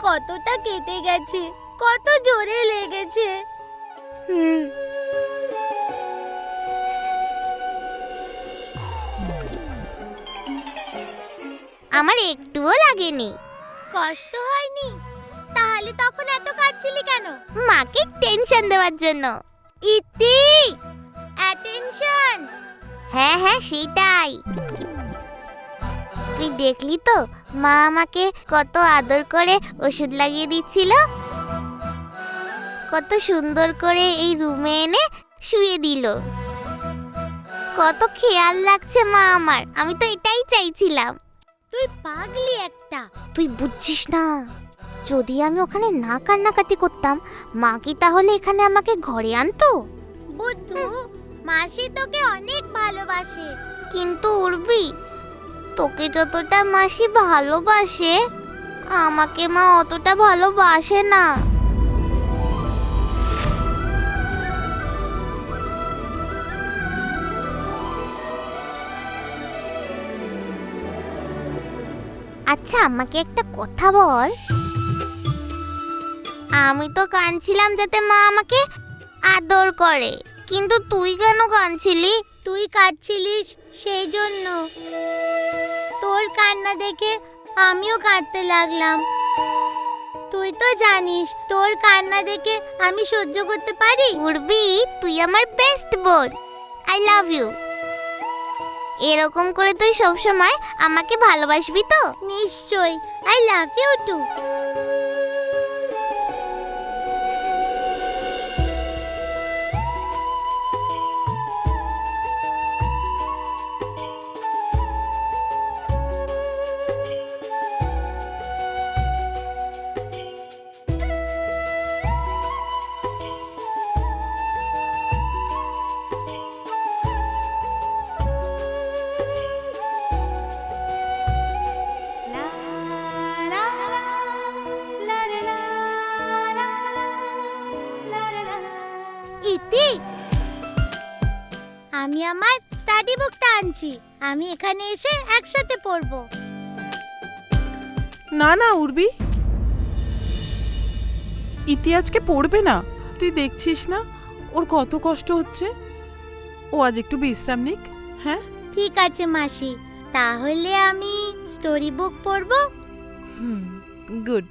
কতটা কেটে গেছে, কত জোরে লেগেছে। আমার একটুও লাগেনি। কষ্ট হয়নি? তাহলে তখন এত কাঁদছিলি কেন? মাকে টেনশন দেওয়ার জন্য। ইতি, অ্যাটেনশন। হ্যাঁ হ্যাঁ, সেটাই। তুই দেখলি তো মা আমাকে কত আদর করে ওষুধ লাগিয়ে দিচ্ছিল, কত সুন্দর করে এই রুমে এনে শুয়ে দিল। কত খেয়াল রাখছে মা আমার, আমি তো এটাই চাইছিলাম। তুই পাগলি একটা। তুই বুঝছিস না, যদি আমি ওখানে না কান্নাকাটি করতাম, মা কি তাহলে এখানে আমাকে ঘরে আনতো? বুদ্ধু, মাসি তোকে অনেক ভালোবাসে। কিন্তু উর্বি, তোকে যতটা মাসি ভালোবাসে, আমাকে মা অতটা ভালোবাসে না। আচ্ছা, আমাকে একটা কথা বল। আমি তো কাঁদছিলাম যাতে মা আমাকে আদর করে, কিন্তু তুই কেন কাঁদছিলি? তুই কাঁদছিলিস সেই জন্য। তোর কান্না দেখে আমিও কাঁদতে লাগলাম। তুই তো জানিস তোর কান্না দেখে আমি সহ্য করতে পারি। উর্বি, তুই আমার বেস্ট বোন। I love you. এরকম করে তুই সবসময় আমাকে ভালোবাসবি তো? নিশ্চয়ই, আই লাভ ইউ টু। ইতি, আমি আমার স্টাডি বুকটা আনছি। আমি এখানে এসে একসাথে পড়বো। না না উর্বি, ইতি আজকে পড়বে না। তুই দেখছিস না ওর কত কষ্ট হচ্ছে। ও আজ একটু বিশ্রাম নিক। হ্যাঁ ঠিক আছে মাসি, তাহলে আমি স্টোরি বুক পড়বো। গুড।